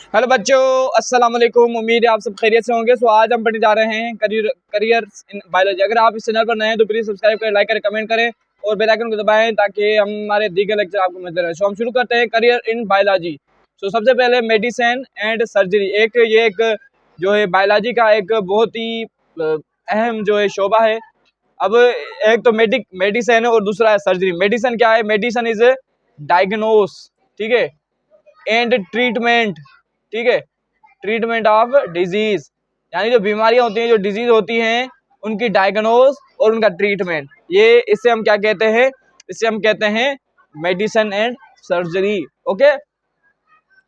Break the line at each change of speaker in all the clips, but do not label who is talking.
Hello बच्चों, अस्सलाम वालेकुम। उम्मीद है आप सब खैरियत से होंगे। आज हम पढ़ने जा रहे हैं करियर इन बायोलॉजी। अगर आप इस चैनल पर नए हैं तो प्लीज़ सब्सक्राइब करें, लाइक करें, कमेंट करें और बेल आइकन को दबाएं ताकि हमारे दीगर लेक्चर आपको मिलते रहे। हम शुरू करते हैं करियर इन बायोलॉजी। सबसे पहले मेडिसिन एंड सर्जरी। एक जो है बायोलॉजी का एक बहुत ही अहम जो है शोबा है। अब एक तो मेडिसिन है और दूसरा है सर्जरी। मेडिसिन क्या है? मेडिसिन इज डायग्नोस, ठीक है, एंड ट्रीटमेंट, ठीक है, ट्रीटमेंट ऑफ डिजीज, यानी जो बीमारियां होती हैं, जो डिजीज होती हैं, उनकी डायग्नोस और उनका ट्रीटमेंट। ये इससे हम क्या कहते हैं? इससे हम कहते हैं मेडिसिन एंड सर्जरी। ओके,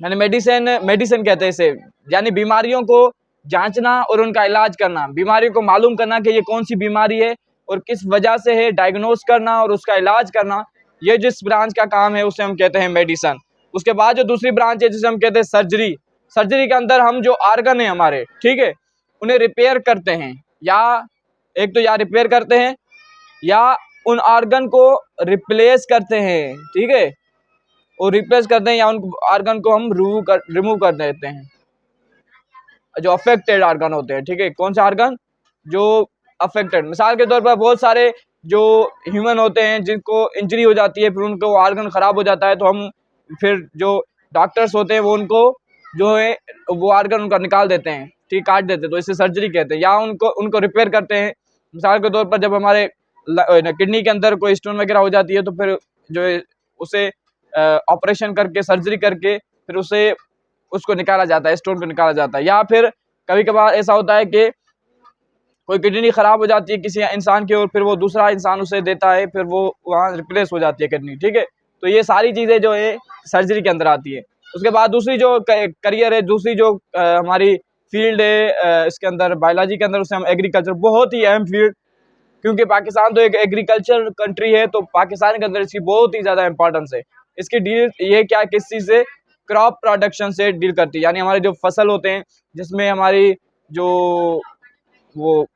यानी मेडिसिन कहते हैं इसे, यानी बीमारियों को जांचना और उनका इलाज करना, बीमारियों को मालूम करना कि ये कौन सी बीमारी है और किस वजह से है, डायग्नोस करना और उसका इलाज करना। ये जिस ब्रांच का काम है उसे हम कहते हैं मेडिसिन। उसके बाद जो दूसरी ब्रांच है जिसे हम कहते हैं सर्जरी। सर्जरी के अंदर हम जो आर्गन है हमारे, ठीक है, उन्हें रिपेयर करते हैं, या एक तो या रिपेयर करते हैं या उन आर्गन को रिप्लेस करते हैं, ठीक है, और रिप्लेस करते हैं या उन आर्गन को हम रिमूव कर देते हैं, जो अफेक्टेड आर्गन होते हैं। ठीक है, कौन से आर्गन जो अफेक्टेड, मिसाल के तौर पर बहुत सारे जो ह्यूमन होते हैं जिनको इंजरी हो जाती है, फिर उनको आर्गन ख़राब हो जाता है, तो हम फिर जो डॉक्टर्स होते हैं वो उनको जो है वो आर्गन उनका निकाल देते हैं, ठीक, काट देते हैं, तो इसे सर्जरी कहते हैं। या उनको रिपेयर करते हैं। मिसाल के तौर पर जब हमारे किडनी के अंदर कोई स्टोन वगैरह हो जाती है तो फिर जो है उसे ऑपरेशन करके, सर्जरी करके फिर उसको निकाला जाता है, स्टोन को निकाला जाता है। या फिर कभी कभार ऐसा होता है कि कोई किडनी ख़राब हो जाती है किसी इंसान की और फिर वो दूसरा इंसान उसे देता है, फिर वो वहाँ रिप्लेस हो जाती है किडनी, ठीक है। तो ये सारी चीज़ें जो है सर्जरी के अंदर आती है। उसके बाद दूसरी जो करियर है, दूसरी जो हमारी फील्ड है इसके अंदर बायोलॉजी के अंदर, उसे हम एग्रीकल्चर, बहुत ही अहम फील्ड, क्योंकि पाकिस्तान तो एक एग्रीकल्चर कंट्री है, तो पाकिस्तान के अंदर इसकी बहुत ही ज़्यादा इंपॉर्टेंस है। इसकी डील ये क्या, किस चीज़ से, क्रॉप प्रोडक्शन से डील करती है, यानी हमारे जो फसल होते हैं जिसमें हमारी जो वो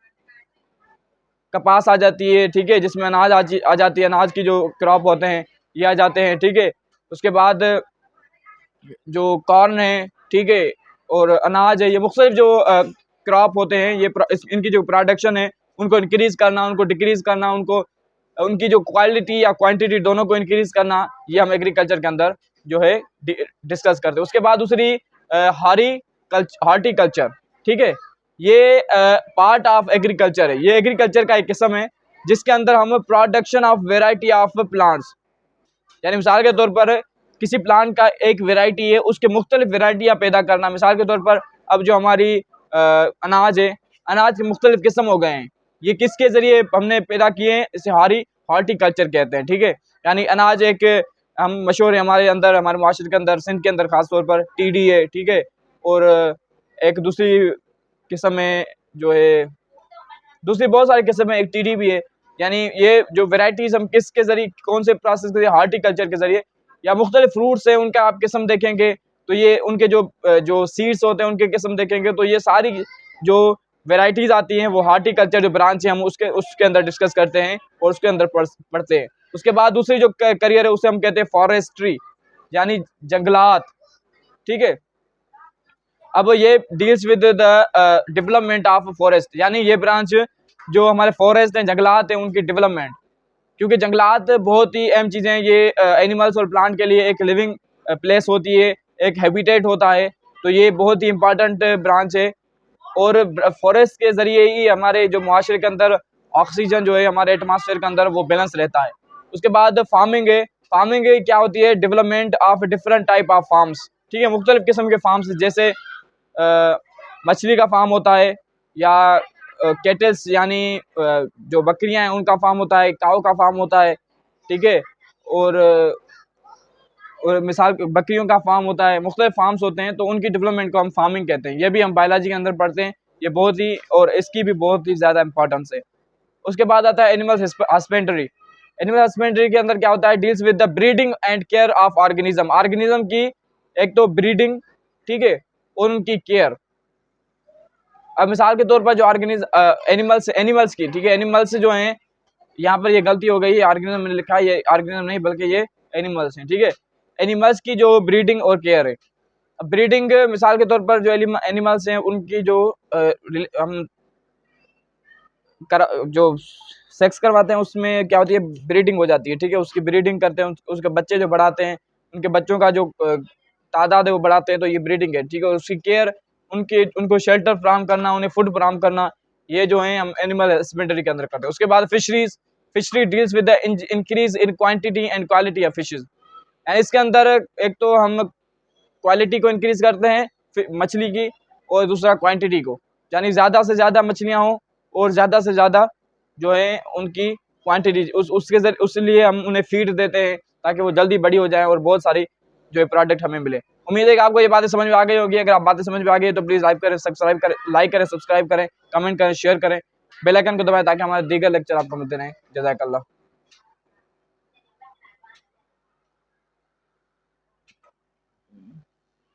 कपास आ जाती है, ठीक है, जिसमें अनाज आ जाती है, अनाज की जो क्रॉप होते हैं ये आ जाते हैं, ठीक है। उसके बाद जो कॉर्न है, ठीक है, और अनाज है, ये मुख्तलिफ जो क्रॉप होते हैं, ये इनकी जो प्रोडक्शन है उनको इंक्रीज़ करना, उनको डिक्रीज़ करना, उनकी जो क्वालिटी या क्वांटिटी दोनों को इंक्रीज़ करना, ये हम एग्रीकल्चर के अंदर जो है डिस्कस करते हैं। उसके बाद दूसरी हॉर्टिकल्चर, ठीक है, ये पार्ट ऑफ एग्रीकल्चर है। ये एग्रीकल्चर का एक किस्म है जिसके अंदर हम production of variety of plants, यानी मिसाल के तौर पर किसी प्लांट का एक वेराइटी है, उसके मुख्तलिफ वेराइटियाँ पैदा करना। मिसाल के तौर पर अब जो हमारी अनाज है, अनाज के मुख्तलिफ किस्म हो गए हैं, ये किसके ज़रिए हमने पैदा किए हैं, इसे हॉर्टिकल्चर कहते हैं, ठीक है। यानी अनाज एक हम मशहूर है हमारे अंदर, हमारे माशरे के अंदर, सिंध के अंदर ख़ास तौर पर TD है, ठीक है, और एक दूसरी किस्म में जो है, दूसरी बहुत सारी किस्म है, एक TD भी है। यानी ये जो वेराइटीज़ हम किसके ज़रिए, कौन से प्रोसेस के ज़रिए, हॉर्टिकल्चर के ज़रिए, या मुख्तलिफ फ्रूट्स हैं उनका आप किस्म देखेंगे तो ये उनके जो सीड्स होते हैं उनके किस्म देखेंगे, तो ये सारी जो वेराइटीज़ आती हैं वो हॉर्टिकल्चर जो ब्रांच है हम उसके अंदर डिस्कस करते हैं और उसके अंदर पढ़ते हैं। उसके बाद दूसरी जो करियर है उसे हम कहते हैं फॉरेस्ट्री, यानी जंगलात, ठीक है। अब ये deals with the development of forest, यानी ये ब्रांच जो हमारे फॉरेस्ट हैं, जंगलात हैं, उनकी डेवलपमेंट, क्योंकि जंगलात बहुत ही अहम चीज़ें हैं। ये एनिमल्स और प्लांट के लिए एक लिविंग प्लेस होती है, एक हैबिटेट होता है, तो ये बहुत ही इम्पॉर्टेंट ब्रांच है। और फॉरेस्ट के ज़रिए ही हमारे जो मुआशरे के अंदर ऑक्सीजन जो है हमारे एटमॉस्फेयर के अंदर वो बैलेंस रहता है। उसके बाद फार्मिंग है। फार्मिंग क्या होती है? Development of different type of farms, ठीक है, मुख्तलिफ किस्म के फार्म्स, जैसे मछली का फार्म होता है, या कैटल्स यानी जो बकरियां हैं उनका फार्म होता है, काऊ का फार्म होता है, ठीक है, और मिसाल बकरियों का फार्म होता है, मुख्तलिफ फार्म्स होते हैं, तो उनकी डेवलपमेंट को हम फार्मिंग कहते हैं। ये भी हम बायोलॉजी के अंदर पढ़ते हैं, ये बहुत ही, और इसकी भी बहुत ही ज़्यादा इंपॉर्टेंस है। उसके बाद आता है एनिमल हस्बेंड्री। एनिमल हस्बेंड्री के अंदर क्या होता है? Deals with the breeding and care of organism. Organism की एक तो ब्रीडिंग, ठीक है, और उनकी केयर। अब मिसाल के तौर पर जो एनिमल्स की, ठीक है, एनिमल्स जो हैं, यहाँ पर ये गलती हो गई है, ऑर्गेनिज्म मैंने लिखा है, ये ऑर्गेनिज्म नहीं बल्कि ये एनिमल्स हैं, ठीक है। एनिमल्स की जो ब्रीडिंग और केयर है, ब्रीडिंग मिसाल के तौर पर जो एनिमल्स हैं उनकी जो हम जो सेक्स करवाते हैं उसमें क्या होती है, ब्रीडिंग हो जाती है, ठीक है। उसकी ब्रीडिंग करते हैं, उसके बच्चे जो बढ़ाते हैं, उनके बच्चों का जो तादाद है वो बढ़ाते हैं, तो ये ब्रीडिंग है, ठीक है। उसकी केयर, उनको शेल्टर फ्राहम करना, उन्हें फूड फ्राहम करना, ये जो है हम एनिमल हस्बेंड्री के अंदर करते हैं। उसके बाद fishery deals with the increase in quantity and quality of fishes. इसके अंदर एक तो हम क्वालिटी को इंक्रीज करते हैं मछली की, और दूसरा क्वांटिटी को, यानी ज़्यादा से ज़्यादा मछलियाँ हों और ज़्यादा से ज़्यादा जो है उनकी क्वांटिटी, उसके लिए हम उन्हें फीड देते हैं ताकि वो जल्दी बड़ी हो जाए और बहुत सारी जो है प्रोडक्ट हमें मिले। उम्मीद है कि आपको ये बातें समझ में आ गई होगी। अगर आप बातें समझ में आ गई तो प्लीज़ लाइक करें, सब्सक्राइब करें, कमेंट करें, शेयर करें, बेल आइकन को दबाएं ताकि हमारे दीगर लेक्चर आपको मिलते रहें। जज़ाकल्लाह।